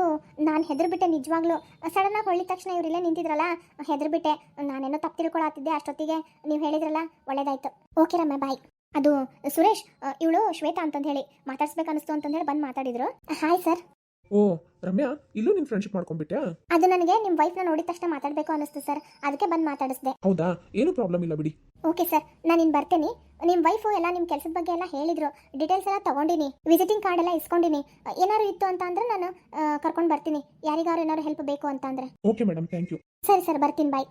ನಾನು ಹೆದರ್ಬಿಟ್ಟೆ ನಿಜವಾಗ್ಲೂ. ಸಡನ್ನಾಗಿ ಹೊಳ್ಳಿದ ತಕ್ಷಣ ಇವ್ರಿಲ್ಲೇ ನಿಂತಿದ್ರಲ್ಲ, ಹೆದರ್ಬಿಟ್ಟೆ. ನಾನೇನೋ ತಪ್ಪು ತಿಳ್ಕೊಳತ್ತಿದ್ದೆ. ಅಷ್ಟೊತ್ತಿಗೆ ನೀವು ಹೇಳಿದ್ರಲ್ಲ, ಒಳ್ಳೇದಾಯ್ತು. ಓಕೆ ರಮ್ಯಾ, ಬಾಯ್. ಅದು ಸುರೇಶ್, ಇವಳು ಶ್ವೇತಾ ಅಂತಂದು ಹೇಳಿ ಮಾತಾಡ್ಸ್ಬೇಕನ್ನಿಸ್ತು ಅಂತಂದು ಹೇಳಿ ಬಂದು ಮಾತಾಡಿದ್ರು. Hi sir. ಓ ರಮ್ಯಾ, ಇಲ್ಲೂ ನಿನ್ ಫ್ರೆಂಡ್ಶಿಪ್ ಮಾಡ್ಕೊಂಡ್ಬಿಟ್ಯಾ? ಅದು ನನಗೆ ನಿಮ್ಮ ವೈಫ್ನ ನೋಡಿದ ತಕ್ಷಣ ಮಾತಾಡಬೇಕು ಅನ್ನಿಸ್ತು ಸರ್, ಅದಕ್ಕೆ ಬಂದು ಮಾತಾಡಿಸ್ದೆ. ಹೌದಾ, ಏನು ಪ್ರಾಬ್ಲಮ್ ಇಲ್ಲ ಬಿಡಿ. ಓಕೆ ಸರ್, ನಾನು ಇನ್ನು ಬರ್ತೀನಿ. ನಿಮ್ಮ ವೈಫು ಎಲ್ಲ ನಿಮ್ಮ ಕೆಲಸದ ಬಗ್ಗೆ ಎಲ್ಲ ಹೇಳಿದ್ರು. ಡೀಟೇಲ್ಸ್ ಎಲ್ಲ ತಗೊಂಡಿನಿ, ವಿಸಿಟಿಂಗ್ ಕಾರ್ಡ್ ಎಲ್ಲ ಇಸ್ಕೊಂಡಿನಿ. ಏನಾದ್ರು ಇತ್ತು ಅಂತ ಅಂದ್ರೆ ನಾನು ಕರ್ಕೊಂಡು ಬರ್ತೀನಿ, ಯಾರಿಗಾರು ಏನಾದ್ರು ಹೆಲ್ಪ್ ಬೇಕು ಅಂತ ಅಂದ್ರೆ. Okay madam, thank you. ಸರಿ ಸರ್, ಬರ್ತೀನಿ, ಬಾಯ್.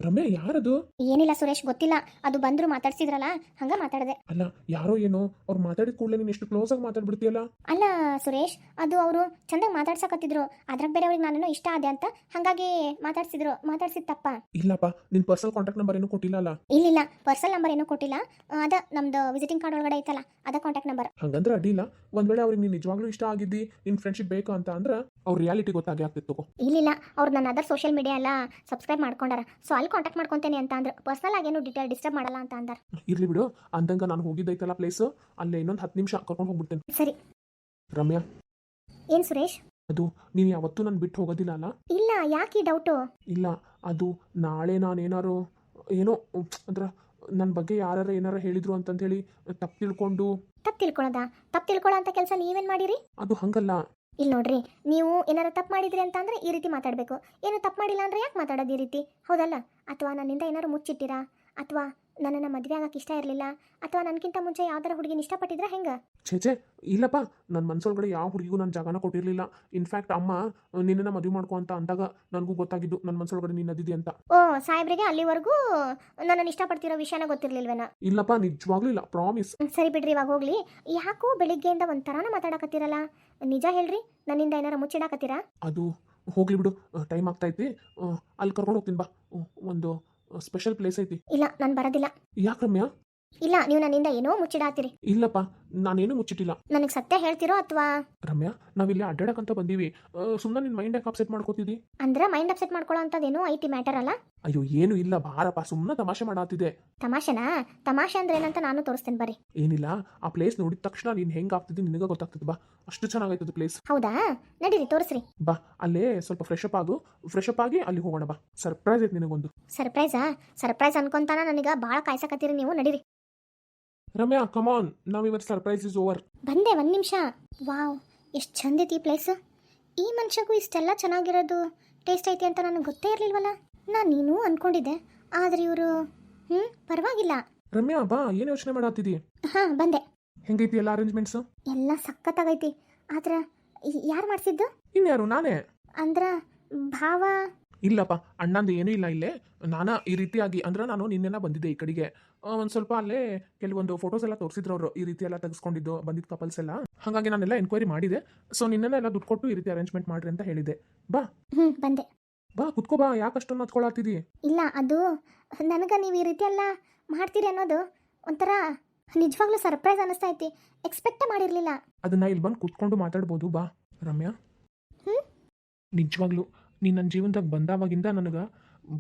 ರಮ್ಯಾ, ಯಾರದು? ಏನಿಲ್ಲ ಸುರೇಶ್, ಗೊತ್ತಿಲ್ಲ. ಅದು ಬಂದ್ರು ಮಾತಾಡ್ಸಿದ್ರಲ್ಲ, ಹಂಗ ಮಾತಾಡಿದೆ. ಅಲ್ಲ, ಯಾರೋ ಏನೋ ಅವ್ರು ಮಾತಾಡಿದ ಕೂಡಲೇ ನೀನು ಎಷ್ಟು ಕ್ಲೋಸ್ ಆಗಿ ಮಾತಾಡ್ಬಿಡ್ತೀಯಲ್ಲ. ಅಲ್ಲ ಸುರೇಶ್, ಅದು ಅವರು ಚಂದಾಗಿ ಮಾತಾಡ್ಸಕತ್ತಿದ್ರು. ಅದ್ರಾಗ ಬೇರೆ ಅವ್ರಿಗೆ ನಾನೇನೋ ಇಷ್ಟ ಆದೆ ಅಂತ ಹಾಗಾಗಿ ಮಾತಾಡ್ಸಿದ್ರು. ಮಾತಾಡ್ಸಿದ್ ತಪ್ಪ? ಇಲ್ಲಪ್ಪ, ನಿನ್ ಪರ್ಸನಲ್ ಕಾಂಟ್ಯಾಕ್ಟ್ ನಂಬರ್ ಏನೂ ಕೊಟ್ಟಿಲ್ಲ ಅಲ್ಲ? ಇಲ್ಲ, ಪರ್ಸನಲ್ ನಂಬರ್ ಏನೂ ಕೊಟ್ಟಿಲ್ಲ. ಅದ ನಮ್ದು ವಿಸಿಟಿಂಗ್ ಕಾರ್ಡ್ ಒಳಗಡೆ ಐತಲ್ಲ, ಅದ ಕಾಂಟ್ಯಾಕ್ಟ್ ನಂಬರ್. ಹಂಗಂದ್ರೆ ಅಡ್ಡಿಲ್ಲ. ಒಂದ್ ವೇಳೆ ಅವ್ರಿಗೆ ನೀನು ನಿಜವಾಗ್ಲೂ ಇಷ್ಟ ಆಗಿದ್ದಿ, ನಿನ್ ಫ್ರೆಂಡ್ಶಿಪ್ ಬೇಕು ಅಂತ ಅಂದ್ರೆ ಅವ್ರ ರಿಯಾಲಿಟಿ ಗೊತ್ತಾಗಿ ಆಗ್ತಿತ್ತು. ಇಲ್ಲ, ಅವ್ರು ನನ್ನ ಅದರ್ ಸೋಷಿಯಲ್ ಮೀಡಿಯಾ ಎಲ್ಲ ಸಬ್ಸ್ಕ್ರೈಬ್ ಮಾಡ್ಕೊಂಡಾರ. ಸೊ ಅಲ್ಲಿ ಕಾಂಟ್ಯಾಕ್ಟ್ ಮಾಡ್ಕೊತೇನೆ ಅಂತ ಅಂದ್ರು. ಪರ್ಸನಲ್ ಆಗೇನು ಡೀಟೇಲ್ ಡಿಸ್ಟರ್ಬ್ ಮಾಡಲ್ಲ ಅಂತ ಅಂದಾರ. ಇರ್ಲಿ ಬಿಡು, ಅಂದಂಗ ನಾನು ಹೋಗಿದ್ದೈತಲ್ಲ ಪ್ಲೇಸ್, ಅಲ್ಲೇ ಇನ್ನೊಂದು 10 ನಿಮಿಷ ಕರ್ಕೊಂಡು ಹೋಗ್ಬಿಡ್ತೇನೆ. ಸರಿ. ರಮ್ಯಾ, ಏನ್ ಸುರೇಶ್? ಅದು ನೀನು ಯಾವತ್ತೂ ನಾನು ಬಿಟ್ಟು ಹೋಗೋದಿಲ್ಲ ಅಲ್ಲ? ಇಲ್ಲ, ಯಾಕೆ ಈ ಡೌಟು? ಇಲ್ಲ, ಅದು ನಾಳೆ ನಾನೇನಾರು ಏನೋ ಅಂದ್ರೆ ನನ್ನ ಬಗ್ಗೆ ಯಾರು ಏನಾರು ಹೇಳಿದ್ರು ಅಂತಂದೇಳಿ ತಪ್ಪು ತಿಳ್ಕೊಂಡು. ತಪ್ಪು ತಿಳ್ಕೊಳ್ಳೋ ಅಂತ ಕೆಲಸ ನೀವೇನ್ ಮಾಡಿರಿ? ಅದು ಹಂಗಲ್ಲ. ಇಲ್ಲಿ ನೋಡ್ರಿ, ನೀವು ಏನಾರ ತಪ್ಪು ಮಾಡಿದ್ರಿ ಅಂತ ಅಂದ್ರೆ ಈ ರೀತಿ ಮಾತಾಡಬೇಕು. ಏನು ತಪ್ಪು ಮಾಡಿಲ್ಲ ಅಂದ್ರೆ ಯಾಕೆ ಮಾತಾಡೋದು ಈ ರೀತಿ? ಹೌದಲ್ಲ? ಅಥವಾ ನನ್ನಿಂದ ಏನಾರು ಮುಚ್ಚಿಟ್ಟಿರಾ? ಅಥವಾ ನನ್ನನ್ನು ಮದುವೆ ಆಗಕ್ಕೆ ಇಷ್ಟ ಇರಲಿಲ್ಲ? ಅಥವಾ ನನಗಿಂತ ಮುಂಚೆ ಯಾವ್ದಾರ ಹುಡುಗಿನ ಇಷ್ಟಪಟ್ಟಿದ್ರೆ ಹೆಂಗೆ? ಛೇ ಇಲ್ಲಪ್ಪ, ನನ್ನ ಮನಸ್ಸೊಳಗಡೆ ಯಾವ ಹುಡುಗಿಗೂ ನಾನು ಜಾಗನ ಕೊಟ್ಟಿರಲಿಲ್ಲ. ಇನ್ಫ್ಯಾಕ್ಟ್ ಅಮ್ಮ ನಿನ್ನನ್ನು ಮದುವೆ ಮಾಡ್ಕೊ ಅಂತ ಅಂದಾಗ ನನಗೂ ಗೊತ್ತಾಗಿದ್ದು ನನ್ನ ಮನಸ್ಸೊಳಗಡೆ ನೀನು ಅದಿದೆ ಅಂತ. ಓ, ಸಾಹೇಬ್ರಿಗೆ ಅಲ್ಲಿವರೆಗೂ ನನ್ನನ್ನು ಇಷ್ಟಪಡ್ತಿರೋ ವಿಷಯನ ಗೊತ್ತಿರ್ಲಿಲ್ವೇನ? ಇಲ್ಲಪ್ಪ, ನಿಜವಾಗ್ಲೂ ಇಲ್ಲ, ಪ್ರಾಮಿಸ್. ಸರಿ ಬಿಡ್ರಿ, ಇವಾಗ ಹೋಗ್ಲಿ. ಯಾಕೋ ಬೆಳಿಗ್ಗೆಯಿಂದ ಒಂಥರಾನ ಮಾತಾಡಕತ್ತೀರಲ್ಲ? ನಿಜ ಹೇಳ್ರಿ, ನನ್ನಿಂದ ಏನಾರ ಮುಚ್ಚಿಡಾಕತ್ತೀರಾ? ಅದು ಹೋಗ್ಲಿ ಬಿಡು, ಟೈಮ್ ಆಗ್ತೈತಿ. ಅಲ್ಲಿ ಕರ್ಕೊಂಡು ಹೋಗ್ತೀನಿ ಬಾ, ಒಂದು ಸ್ಪೆಷಲ್ ಪ್ಲೇಸ್ ಐತಿ. ಇಲ್ಲ, ನಾನು ಬರೋದಿಲ್ಲ. ಯಾಕೆ ರಮ್ಯಾ? ಇಲ್ಲ, ನೀವು ನನ್ನಿಂದ ಏನೋ ಮುಚ್ಚಿಡಾತೀರಿ. ಇಲ್ಲಪ್ಪ, ನಾನೇನು ಮುಚ್ಚಿಟ್ಟಿಲ್ಲ. ನನಗೆ ಸತ್ಯ ಹೇಳ್ತಿರೋ ಅಥವಾ? ರಮ್ಯಾ, ನಾವಿಲ್ಲಿ ಅಡ್ಡಾಡಕಂತ ಬಂದೀವಿ, ಸುಮ್ಮನೆ ನಿನ್ನ ಮೈಂಡ್ ಯಾಕೆ ಅಪ್ಸೆಟ್ ಮಾಡ್ಕೋತಿದ್ದಿ? ಅಂದ್ರೆ ಮೈಂಡ್ ಅಪ್ಸೆಟ್ ಮಾಡ್ಕೊಳ್ಳೋ ಅಂಥದ್ದೇನೋ ಐತಿ ಮ್ಯಾಟರ್ ಅಲ್ಲ? ಅಯ್ಯೋ ಏನು ಇಲ್ಲ, ಬಾರಪ್ಪ, ಸುಮ್ಮನೆ ತಮಾಷೆ ಮಾಡಾತಿದೆ. ತಮಾಷೆನಾ? ತಮಾಷೆ ಅಂದ್ರೆ ಏನಂತ ನಾನು ತೋರಿಸ್ತೇನೆ ಬರ್ರಿ. ಏನಿಲ್ಲ, ಆ ಪ್ಲೇಸ್ ನೋಡಿದ ತಕ್ಷಣ ನೀನು ಹೆಂಗೆ ಆಗ್ತಿದ್ದಿ ನಿನಗೆ ಗೊತ್ತಾಗ್ತದೆ. ಬಾ, ಅಷ್ಟು ಚೆನ್ನಾಗೈತದ ಪ್ಲೇಸ್. ಹೌದಾ? ನಡೀರಿ, ತೋರಿಸ್ರಿ. ಬಾ, ಅಲ್ಲೇ ಸ್ವಲ್ಪ ಫ್ರೆಶ್ ಅಪ್ ಆಗಿ ಅಲ್ಲಿ ಹೋಗೋಣ. ಬಾ, ಸರ್ಪ್ರೈಸ್ ಐತಿ ನಿನಗೊಂದು. ಸರ್ಪ್ರೈಸ್ ಅನ್ಕೊಂತಾನ ನನಗೆ ಭಾಳ ಕಾಯ್ಸಕತ್ತೀರಿ ನೀವು. ನಡೀರಿ. ರಮ್ಯಾ, ಕಮಾನ್, ನಾವಿವತ್ತು ಸರ್ಪ್ರೈಸ್ ಇಸ್ ಓವರ್. ಬಂದೆ, ಒಂದು ನಿಮಿಷ. ವಾವ್, ಎಷ್ಟು ಚಂದೈತಿ ಈ ಪ್ಲೇಸ್. ಈ ಮನುಷ್ಯಗೂ ಇಷ್ಟೆಲ್ಲ ಚೆನ್ನಾಗಿರೋದು ಟೇಸ್ಟ್ ಐತಿ ಅಂತ ನನಗೆ ಗೊತ್ತೇ ಇರಲಿಲ್ವಲ್ಲ. ನೀನು ಅನ್ಕೊಂಡಿದ್ದೆ, ಆದ್ರೆ ಇವರು ಪರವಾಗಿಲ್ಲ. ರಮ್ಯಾ, ಬಾ, ಏನು ಯೋಚನೆ ಮಾಡಾತಿದಿ? ಹಾಂ, ಬಂದೆ. ಹೆಂಗೈತಿ ಎಲ್ಲ ಅರೇಂಜ್ಮೆಂಟ್ಸ್? ಎಲ್ಲ ಸಖತ್ತಾಗೈತಿ. ಆದ್ರೆ ಯಾರು ಮಾಡಿಸಿದ್ದು? ಇನ್ಯಾರು, ನಾನೇ. ಅಂದ್ರ ಭಾವ? ಇಲ್ಲಪ್ಪ, ಅಣ್ಣಂದು ಏನೂ ಇಲ್ಲ ಇಲ್ಲೇ. ಈ ರೀತಿಯಾಗಿ ಅಂದ್ರೆ ನಾನು ನಿನ್ನೆಲ್ಲ ಬಂದಿದ್ದೆ ಈ ಕಡೆಗೆ. ಒಂದು ಸ್ವಲ್ಪ ಅಲ್ಲೇ ಕೆಲವೊಂದು ಫೋಟೋಸ್ ಎಲ್ಲ ತೋರಿಸಿದ್ರು ಅವರು, ಈ ರೀತಿ ಎಲ್ಲ ತೆಗೆಸ್ಕೊಂಡಿದ್ದು ಬಂದಿದ್ದ ಕಪಲ್ಸ್ ಎಲ್ಲ. ಹಾಗಾಗಿ ನಾನೆಲ್ಲ ಎನ್ಕ್ವೈರಿ ಮಾಡಿದೆ. ಸೊ ನಿನ್ನೆಲ್ಲ ದುಡ್ಡು ಕೊಟ್ಟು ಈ ರೀತಿ ಅರೇಂಜ್ಮೆಂಟ್ ಮಾಡ್ರಿ ಅಂತ ಹೇಳಿದೆ. ಬಾ. ಬಂದೆ. ಬಾ, ಕುತ್ಕೋ ಬಾ, ಯಾಕಷ್ಟೊಂದು ಹತ್ಕೊಳತ್ತಿದಿ? ಇಲ್ಲ, ಅದು ನನಗೆ ನೀವು ಈ ರೀತಿ ಎಲ್ಲ ಮಾಡ್ತೀರಿ ಅನ್ನೋದು ಒಂಥರ ನಿಜವಾಗ್ಲೂ ಸರ್ಪ್ರೈಸ್ ಅನಿಸ್ತಾ ಐತಿ. ಎಕ್ಸ್ಪೆಕ್ಟೇ ಮಾಡಿರಲಿಲ್ಲ. ಅದನ್ನ ಇಲ್ಲಿ ಬಂದು ಕುತ್ಕೊಂಡು ಮಾತಾಡ್ಬೋದು. ಬಾ ರಮ್ಯಾ, ನಿಜವಾಗ್ಲೂ ನೀನು ನನ್ನ ಜೀವನದಾಗ ಬಂದಾವಾಗಿಂದ ನನಗೆ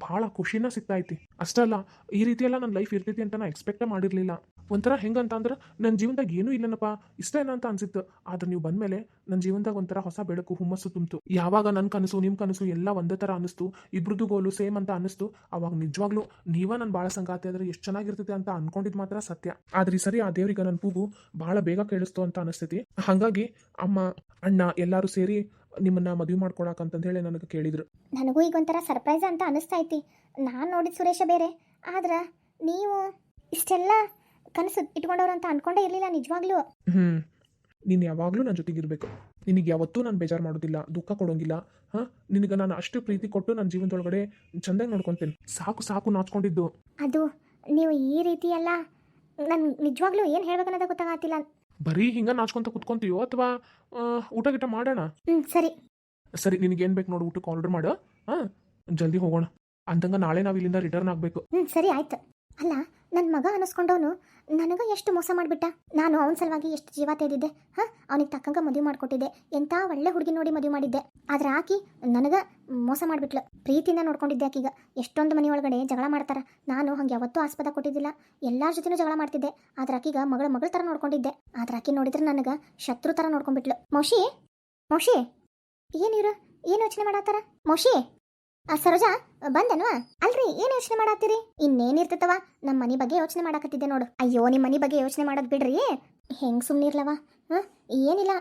ಭಾಳ ಖುಷಿನ ಸಿಗ್ತಾ ಐತಿ. ಅಷ್ಟಲ್ಲ, ಈ ರೀತಿ ಎಲ್ಲ ನನ್ನ ಲೈಫ್ ಇರ್ತೈತಿ ಅಂತ ನಾ ಎಕ್ಸ್ಪೆಕ್ಟೇ ಮಾಡಿರಲಿಲ್ಲ. ಒಂಥರ ಹೆಂಗಂತ ಅಂದ್ರೆ ನನ್ನ ಜೀವನದಾಗ ಏನೂ ಇಲ್ಲನಪ್ಪ, ಇಷ್ಟ ಏನೋ ಅಂತ ಅನ್ಸಿತ್ತು. ಆದ್ರೆ ನೀವು ಬಂದಮೇಲೆ ನನ್ನ ಜೀವನದಾಗ ಒಂಥರ ಹೊಸ ಬೆಳಕು, ಹುಮ್ಮಸ್ಸು ತುಂಬಿತು. ಯಾವಾಗ ನನ್ನ ಕನಸು ನಿಮ್ಮ ಕನಸು ಎಲ್ಲ ಒಂದೇ ಥರ ಅನ್ನಿಸ್ತು, ಇಬ್ರದ್ದು ಗೋಲು ಸೇಮ್ ಅಂತ ಅನ್ನಿಸ್ತು, ಅವಾಗ ನಿಜವಾಗ್ಲೂ ನೀವ ನನ್ನ ಭಾಳ ಸಂಗಾತಿ ಆದರೆ ಎಷ್ಟು ಚೆನ್ನಾಗಿರ್ತೈತೆ ಅಂತ ಅನ್ಕೊಂಡಿದ್ದು ಮಾತ್ರ ಸತ್ಯ. ಆದ್ರೆ ಈ ಸರಿ ಆ ದೇವ್ರಿಗೆ ನನ್ನ ಕೂಗು ಭಾಳ ಬೇಗ ಕೇಳಿಸ್ತು ಅಂತ ಅನಿಸ್ತೈತಿ. ಹಾಗಾಗಿ ಅಮ್ಮ, ಅಣ್ಣ ಎಲ್ಲರೂ ಸೇರಿ ನಿಮ್ಮನ್ನ ಮದುವೆ ಮಾಡ್ಕೊಳಕಂತಂದು ಹೇಳಿ ನನಗೆ ಕೇಳಿದ್ರು. ನನಗೂ ಈಗ ಒಂಥರ ಸರ್ಪ್ರೈಸ್ ಅಂತ ಅನಿಸ್ತಾ ಐತಿ. ನಾನು ನೋಡಿದ ಸುರೇಶ ಬೇರೆ, ಆದ್ರೆ ನೀವು ಇಷ್ಟೆಲ್ಲ ಕನಸು ಇಟ್ಕೊಂಡವ್ರು ಅಂತ ಅನ್ಕೊಂಡೇ ಇರಲಿಲ್ಲ ನಿಜವಾಗ್ಲೂ. ನೀನು ಯಾವಾಗಲೂ ನನ್ನ ಜೊತೆಗಿರ್ಬೇಕು. ನಿನಗೆ ಯಾವತ್ತೂ ನಾನು ಬೇಜಾರು ಮಾಡೋದಿಲ್ಲ, ದುಃಖ ಕೊಡೋಂಗಿಲ್ಲ. ನಿನಗೆ ನಾನು ಅಷ್ಟು ಪ್ರೀತಿ ಕೊಟ್ಟು ನನ್ನ ಜೀವನದೊಳಗಡೆ ಚೆಂದಾಗಿ ನೋಡ್ಕೊತೇನೆ. ಸಾಕು ನಾಚ್ಕೊಂಡಿದ್ದು. ಅದು ನೀವು ಈ ರೀತಿ ಎಲ್ಲ ನನ್ ನಿಜವಾಗ್ಲೂ ಏನು ಹೇಳ್ಬೇಕನ್ನೋದೇ ಗೊತ್ತಾಗತ್ತಿಲ್ಲ. ಬರೀ ಹಿಂಗ ನಾಚ್ಕೊಂತ ಕುತ್ಕೊಂತೀಯೋ ಅಥವಾ ಊಟ ಗಿಟ ಮಾಡೋಣ? ಸರಿ, ನಿನಗೇನು ಬೇಕು ನೋಡು, ಊಟಕ್ಕೆ ಆರ್ಡರ್ ಮಾಡು. ಜಲ್ದಿ ಹೋಗೋಣ. ಅಂತಂಗ ನಾಳೆ ನಾವು ಇಲ್ಲಿಂದ ರಿಟರ್ನ್ ಆಗಬೇಕು. ಸರಿ ಆಯ್ತು. ಅಲ್ಲ, ನನ್ನ ಮಗ ಅನ್ನಿಸ್ಕೊಂಡವನು ನನಗೆ ಎಷ್ಟು ಮೋಸ ಮಾಡಿಬಿಟ್ಟ. ನಾನು ಅವನ ಸಲುವಾಗಿ ಎಷ್ಟು ಜೀವ ತೆಗೆದಿದ್ದೆ. ಅವನಿಗೆ ತಕ್ಕಂಗೆ ಮದುವೆ ಮಾಡಿಕೊಟ್ಟಿದ್ದೆ. ಎಂಥ ಒಳ್ಳೆ ಹುಡುಗಿ ನೋಡಿ ಮದುವೆ ಮಾಡಿದ್ದೆ. ಆದ್ರೆ ಆಕಿ ನನಗೆ ಮೋಸ ಮಾಡಿಬಿಟ್ಲು. ಪ್ರೀತಿಯಿಂದ ನೋಡ್ಕೊಂಡಿದ್ದೆ ಆಕೀಗ. ಎಷ್ಟೊಂದು ಮನೆ ಒಳಗಡೆ ಜಗಳ ಮಾಡ್ತಾರೆ. ನಾನು ಹಂಗೆ ಯಾವತ್ತೂ ಆಸ್ಪದ ಕೊಟ್ಟಿದ್ದಿಲ್ಲ. ಎಲ್ಲರ ಜೊತೆನೂ ಜಗಳ ಮಾಡ್ತಿದ್ದೆ. ಆದ್ರೆ ಆಕೀಗ ಮಗಳ ಥರ ನೋಡ್ಕೊಂಡಿದ್ದೆ. ಆದ್ರೆ ಆಕಿ ನೋಡಿದ್ರೆ ನನಗೆ ಶತ್ರು ಥರ ನೋಡ್ಕೊಂಡ್ಬಿಟ್ಲು. ಮೌಶಿ ಏನಿರು ಏನು ಯೋಚನೆ ಮಾಡತ್ತಾರ? ಮೌಶಿ, ಸರೋಜಾ ಬಂದನು? ಅಲ್ರಿ, ಏನು ಯೋಚನೆ ಮಾಡತ್ತೀರಿ? ಇನ್ನೇನಿರ್ತತವ, ನಮ್ಮ ಮನೆ ಬಗ್ಗೆ ಯೋಚನೆ ಮಾಡಕತ್ತಿದ್ದೆ ನೋಡು. ಅಯ್ಯೋ, ನಿಮ್ಮ ಮನೆ ಬಗ್ಗೆ ಯೋಚನೆ ಮಾಡೋದು ಬಿಡ್ರಿ. ಹೆಂಗೆ ಸುಮ್ಮನಿರ್ಲವ? ಏನಿಲ್ಲ,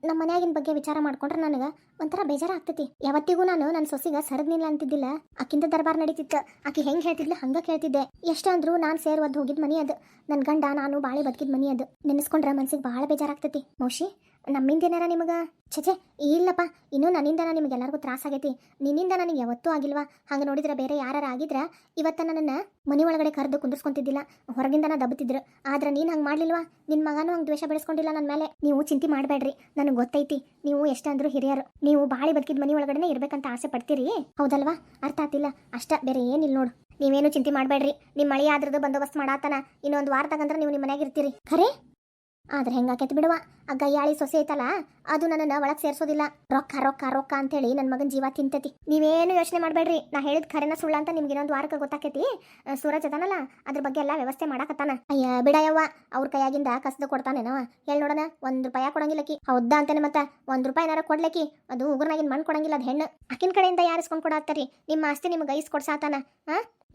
ನಮ್ಮ ಮನ್ಯಾಗಿನ ಬಗ್ಗೆ ವಿಚಾರ ಮಾಡ್ಕೊಂಡ್ರೆ ನನಗೆ ಒಂಥರ ಬೇಜಾರ ಆಗ್ತೈತಿ. ಯಾವತ್ತಿಗೂ ನಾನು ನನ್ನ ಸೊಸಿಗ ಸರದ್ನಿಲ್ಲ ಅಂತಿದ್ದಿಲ್ಲ. ಆಕಿಂದ ದರ್ಬಾರ್ ನಡೀತಿತ್ತು. ಆಕಿ ಹೆಂಗೆ ಹೇಳ್ತಿದ್ಲು ಹಂಗೆ ಕೇಳ್ತಿದ್ದೆ. ಎಷ್ಟಂದ್ರು ನಾನು ಸೇರ್ವದ್ದು ಹೋಗಿದ್ ಮನಿ ಅದು. ನನ್ನ ಗಂಡ ನಾನು ಬಾಳೆ ಬದುಕಿದ ಮನಿ ಅದು. ನೆನೆಸ್ಕೊಂಡ್ರೆ ಮನ್ಸಿಗೆ ಭಾಳ ಬೇಜಾರಾಗ್ತೈತಿ. ಮೌಶಿ, ನಮ್ಮಿಂದ ಏನಾರ ನಿಮಗೆ? ಛೇ ಇಲ್ಲಪ್ಪ, ಇನ್ನೂ ನನ್ನಿಂದ ನಿಮಗೆಲ್ಲರಿಗೂ ತ್ರಾಸಾಗೈತಿ. ನಿನ್ನಿಂದ ನನಗೆ ಯಾವತ್ತೂ ಆಗಿಲ್ವಾ? ಹಂಗೆ ನೋಡಿದ್ರೆ ಬೇರೆ ಯಾರು ಆಗಿದ್ರೆ ಇವತ್ತ ನನ್ನನ್ನು ಮನೆ ಒಳಗಡೆ ಕರೆದು ಕುಂದಿರ್ಸ್ಕೊಂತಿದ್ದಿಲ್ಲ, ಹೊರಗಿಂದನ ದಬ್ಬತಿದ್ರು. ಆದ್ರೆ ನೀನು ಹಂಗೆ ಮಾಡ್ಲಿಲ್ವಾ? ನಿನ್ನ ಮಗನೂ ಹಂಗೆ ದ್ವೇಷ ಬೆಳೆಸ್ಕೊಂಡಿಲ್ಲ ನನ್ನ ಮೇಲೆ. ನೀವು ಚಿಂತೆ ಮಾಡಬೇಡ್ರಿ, ನನಗೆ ಗೊತ್ತೈತಿ ನೀವು ಎಷ್ಟಂದ್ರೂ ಹಿರಿಯರು. ನೀವು ಬಾಳೆ ಬದುಕಿದ ಮನೆ ಒಳಗಡೆ ಇರ್ಬೇಕಂತ ಆಸೆ ಪಡ್ತೀರಿ, ಹೌದಲ್ವಾ? ಅರ್ಥ ಆತಿಲ್ಲ ಅಷ್ಟ, ಬೇರೆ ಏನಿಲ್ಲ ನೋಡು. ನೀವೇನು ಚಿಂತೆ ಮಾಡಬೇಡ್ರಿ. ನಿಮ್ಮ ಮಳೆ ಆದ್ರದ್ದು ಬಂದೋಬಸ್ತ್ ಮಾಡಾತನ. ಇನ್ನೊಂದು ವಾರದಾಗಂದ್ರೆ ನೀವು ನಿಮ್ಮ ಮನೆಯಾಗ ಇರ್ತೀರಿ. ಖರೆ ಆದ್ರೆ ಹೆಂಗಾಕೈತಿ ಬಿಡುವ ಆ ಗಯ್ಯಾಳಿ ಸೊಸೆ ಐತಲ್ಲ ಅದು ನನ್ನನ್ನ ಒಳಗ್ ಸೇರ್ಸೋದಿಲ್ಲ. ರೊಕ್ಕ ರೊಕ್ಕ ರೊಕ್ಕ ಅಂತೇಳಿ ನನ್ನ ಮಗನ ಜೀವ ತಿಂತತಿ. ನೀವೇನು ಯೋಚನೆ ಮಾಡ್ಬೇಡ್ರಿ, ನಾ ಹೇಳಿದ್ ಖರೇನ ಸುಳ್ಳ ಅಂತ ನಿಮ್ಗೆ ಇನ್ನೊಂದು ವಾರಕ್ಕೆ ಗೊತ್ತಾಕೈತಿ. ಸೂರಜ್ ಅದಾನಲ್ಲ ಅದ್ರ ಬಗ್ಗೆ ಎಲ್ಲ ವ್ಯವಸ್ಥೆ ಮಾಡಾಕತ್ತಾನ. ಅಯ್ಯ ಬಿಡಯವ್ವ, ಅವ್ರ ಕೈಯಾಗಿಂದ ಕಸ್ದು ಕೊಡ್ತಾನೇನವ. ಹೇಳಿ ನೋಡೋಣ, 1 ರೂಪಾಯಿ ಕೊಡಂಗಿಲ್ಲಕಿ. ಹೌದಾ ಅಂತಾನೆ ಮತ್ತ 1 ರೂಪಾಯಿ ಏನಾರ ಕೊಡ್ಲಕ್ಕಿ, ಅದು ಉಗುರ್ನಾಗಿನ ಮಣ್ಣು ಕೊಡಂಗಿಲ್ಲ, ಅದು ಹೆಣ್ಣು. ಅಕ್ಕಿನ ಕಡೆಯಿಂದ ಯಾರಿಸ್ಕೊಂಡು ಕೊಡಾತ್ತರಿ, ನಿಮ್ಮ ಆಸ್ತಿ ನಿಮ್ಗೆ ಗೈಸ್ ಕೊಡ್ಸಾತಾನ.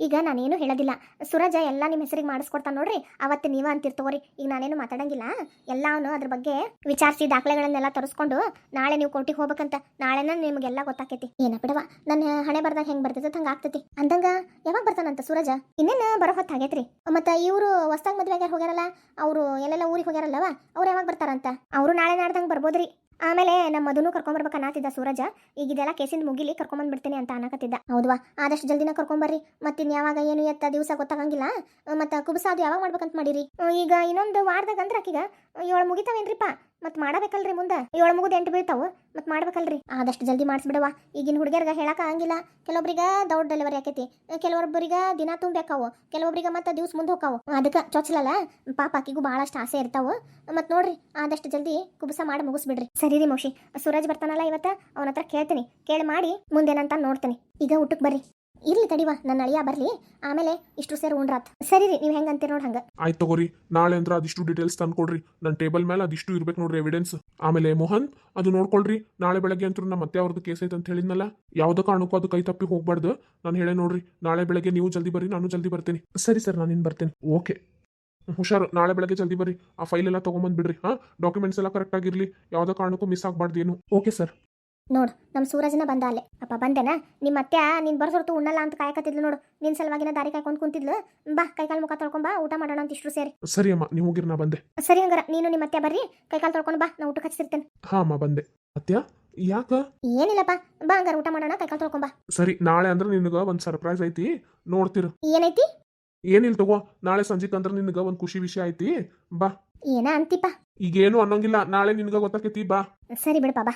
ಈಗ ನಾನೇನು ಹೇಳೋದಿಲ್ಲ, ಸುರಜ ಎಲ್ಲ ನಿಮ್ಮ ಹೆಸರಿಗೆ ಮಾಡಿಸ್ಕೊಡ್ತಾನೆ ನೋಡ್ರಿ, ಅವತ್ತು ನೀವ ಅಂತಿರ್ತಗೋರಿ. ಈಗ ನಾನೇನು ಮಾತಾಡಂಗಿಲ್ಲ, ಎಲ್ಲಾನು ಅದ್ರ ಬಗ್ಗೆ ವಿಚಾರಿಸಿ ದಾಖಲೆಗಳನ್ನೆಲ್ಲ ತರಿಸ್ಕೊಂಡು ನಾಳೆ ನೀವು ಕೋರ್ಟಿಗೆ ಹೋಗ್ಬೇಕಂತ. ನಾಳೆನ ನಿಮಗೆಲ್ಲ ಗೊತ್ತಾಕೈತಿ. ಏನ ಬಿಡವ, ನನ್ನ ಹಣೆ ಬರ್ದಾಗ ಹೆಂಗ್ ಬರ್ತೈತೆ ಹಂಗ ಆಗ್ತೈತಿ. ಅಂದಂಗ ಯಾವಾಗ ಬರ್ತಾನಂತ ಸೂರಜ? ಇನ್ನೇನು ಬರೋ ಹೊತ್ತು ಆಗೈತ್ರಿ. ಮತ್ತೆ ಇವರು ಹೊಸ್ದಾಗ್ ಮದ್ವೆ ಆಗ್ಯಾರ ಹೋಗ್ಯಾರಲ್ಲ, ಅವರು ಎಲ್ಲೆಲ್ಲ ಊರಿಗೆ ಹೋಗ್ಯಾರಲ್ಲವ, ಅವ್ರು ಯಾವಾಗ ಬರ್ತಾರಂತ? ಅವರು ನಾಳೆ ನಾಡ್ದಂಗೆ ಬರ್ಬೋದ್ರಿ. ಆಮೇಲೆ ನಮ್ಮ ಮಧುನು ಕರ್ಕೊಂಬರ್ಬೇಕು ಅನ್ನತ್ತಿದ್ದ ಸೂರಜ. ಈಗ ಇದೆಲ್ಲ ಕೇಸಿಂದ ಮುಗಿಲಿ ಕರ್ಕೊಂಬಂದ್ಬಿಡ್ತೀನಿ ಅಂತ ಅನ್ನಕತ್ತಿದ್ದ. ಹೌದವಾ, ಆದಷ್ಟು ಜಲ್ದಿನ ಕರ್ಕೊಂಬರ್ರಿ. ಮತ್ತಿನ್ ಯಾವಾಗ ಏನು ಎತ್ತ ದಿವಸ ಗೊತ್ತಾಗಂಗಿಲ್ಲ. ಮತ್ತೆ ಕುಬಸ ಅದು ಯಾವಾಗ ಮಾಡ್ಬೇಕಂತ ಮಾಡಿರಿ? ಈಗ ಇನ್ನೊಂದು ವಾರದಾಗ ಅಂದ್ರೆ ಆಕಿಗ 7 ಮುಗಿತಾವೇನ್ರಿಪ್ಪ? ಮತ್ತೆ ಮಾಡಬೇಕಲ್ರಿ ಮುಂದೆ. 7 ಮುಗಿದು 8 ಬೀಳ್ತಾವು, ಮತ್ತೆ ಮಾಡ್ಬೇಕಲ್ರಿ. ಆದಷ್ಟು ಜಲ್ದಿ ಮಾಡಿಸ್ಬಿಡವ. ಈಗಿನ ಹುಡುಗಿಯರ್ಗ ಹೇಳಕ್ ಆಗಂಗಿಲ್ಲ. ಕೆಲವೊಬ್ರಿಗೆ ದೌಡ್ ಡೆಲಿವರಿ ಆಕೈತಿ, ಕೆಲವೊಬ್ಬರಿಗೆ ದಿನ ತುಂಬಬೇಕಾವು, ಕೆಲವೊಬ್ರಿಗೆ ಮತ್ತೆ ದಿವ್ಸ ಮುಂದೆ ಹೋಗ್ತಾವು. ಅದಕ್ಕೆ ಚೊಚ್ಚಲಲ್ಲ ಪಾಪ, ಆಕಿಗೂ ಭಾಳಷ್ಟು ಆಸೆ ಇರ್ತಾವು. ಮತ್ತೆ ನೋಡ್ರಿ, ಆದಷ್ಟು ಜಲ್ದಿ ಕುಬಸ ಮಾಡಿ ಮುಗಿಸ್ಬಿಡ್ರಿ. ಸರಿ ರೀ ಮೌಶಿ, ಸೂರಜ್ ಬರ್ತಾನಲ್ಲ ಇವತ್ತ, ಅವನ ಹತ್ರ ಕೇಳ್ತೀನಿ. ಕೇಳಿ ಮಾಡಿ ಮುಂದೇನಂತ ನೋಡ್ತೀನಿ. ಈಗ ಊಟಕ್ಕೆ ಬರ್ರಿ. ಇರ್ಲಿ ತಡಿವಾ, ನನ್ನ ಅಳಿಯ ಬರ್ಲಿ, ಆಮೇಲೆ ಇಷ್ಟು ಸೇರಿ ಉಂಡ್ರಾತ್. ಸರಿ ರೀ, ನೀವು ಹೆಂಗೆ ಅಂತೀರಿ ನೋಡಿ ಹಂಗೆ. ಆಯ್ತು ತಗೋರಿ, ನಾಳೆ ಅಂದ್ರೆ ಅದಿಷ್ಟು ಡೀಟೇಲ್ಸ್ ತಂದ್ಕೊಡ್ರಿ. ನನ್ನ ಟೇಬಲ್ ಮೇಲೆ ಅದಿಷ್ಟು ಇರ್ಬೇಕು ನೋಡ್ರಿ ಎವಿಡೆನ್ಸ್. ಆಮೇಲೆ ಮೋಹನ್, ಅದು ನೋಡ್ಕೊಳ್ರಿ. ನಾಳೆ ಬೆಳಗ್ಗೆ ಅಂತೂ ನಮ್ಮ ಮತ್ತೆ ಅವ್ರದ್ದು ಕೇಸ್ ಐತೆ ಅಂತ ಹೇಳಿದ್ನಲ್ಲ, ಯಾವುದೋ ಕಾರಣಕ್ಕೂ ಅದು ಕೈ ತಪ್ಪಿ ಹೋಗ್ಬಾರ್ದು. ನಾನು ಹೇಳೇ ನೋಡ್ರಿ, ನಾಳೆ ಬೆಳಗ್ಗೆ ನೀವು ಜಲ್ದಿ ಬರ್ರಿ, ನಾನು ಜಲ್ದಿ ಬರ್ತೀನಿ. ಸರಿ ಸರ್, ನಾನು ಇನ್ನು ಬರ್ತೇನೆ. ಓಕೆ, ಹುಷಾರು. ನಾಳೆ ಬೆಳಗ್ಗೆ ಜಲ್ದಿ ಬರ್ರಿ. ಆ ಫೈಲ್ ಎಲ್ಲ ತೊಗೊಂಬಂದ್ಬಿಡ್ರಿ. ಡಾಕ್ಯುಮೆಂಟ್ಸ್ ಎಲ್ಲ ಕರೆಕ್ಟ್ ಆಗಿರಲಿ, ಯಾವುದೋ ಕಾರಣಕ್ಕೂ ಮಿಸ್ ಆಗಬಾರ್ದು ಏನು. Okay sir. ನೋಡು, ನಮ್ಮ ಸೂರಜನ ಬಂದ ಅಲ್ಲೇ. ಅಪ್ಪ ಬಂದೇನಾ? ನಿಮ್ಮ ಅತ್ತೆ ನೀನು ಬರ್ಸೊರ್ತು ಉಣ್ಣಲ್ಲ ಅಂತ ಕಾಯಕತ್ತಿದ್ಲು ನೋಡು. ನಿನ್ನ ಸಲುವಾಗಿನ ದಾರಿ ಕಾಯ್ಕೊಂಡು ಕುಂತಿದ್ಲು. ಬಾ, ಕೈಕಾಲು ಮುಖ ತೊಳ್ಕೊಂಬಾ, ಊಟ ಮಾಡೋಣ ಅಂತ ಇಷ್ಟು ಸೇರಿ. ಸರಿ ಅಮ್ಮ, ನೀವು ಹೋಗಿರಿ, ನಾ ಬಂದೆ. ಸರಿ ಹಂಗಾರ ನೀನು ನಿಮ್ಮ ಅತ್ತೆ ಬರ್ರಿ, ಕೈಕಾಲು ತೊಳ್ಕೊಂಡು ಬಾ, ನಾ ಊಟಕ್ಕೆ ಹಚ್ಚಿರ್ತೇನೆ. ಹಾ ಅಮ್ಮ, ಬಂದೆ. ಅತ್ಯ, ಯಾಕ? ಏನಿಲ್ಲಪ್ಪ, ಬಾ ಹಂಗಾರ ಊಟ ಮಾಡೋಣ, ಕೈಕಾಲು ತೊಳ್ಕೊಂಬಾ. ಸರಿ, ನಾಳೆ ಅಂದ್ರೆ ನಿನಗೆ ಒಂದು ಸರ್ಪ್ರೈಸ್ ಐತಿ, ನೋಡ್ತಿರು. ಏನೈತಿ? ಏನಿಲ್ಲ ತಗೋ, ನಾಳೆ ಸಂಜೆಕ್ ಅಂದ್ರೆ ನಿನಗೆ ಒಂದು ಖುಷಿ ವಿಷಯ ಐತಿ. ಬಾ. ಏನ ಅಂತಿಪ್ಪ? ಈಗೇನು ಅನ್ನೋಂಗಿಲ್ಲ, ನಾಳೆ ನಿನಗೆ ಗೊತ್ತಾಕೈತಿ. ಬಾ. ಸರಿ ಬಿಡಪ್ಪ, ಬಾ.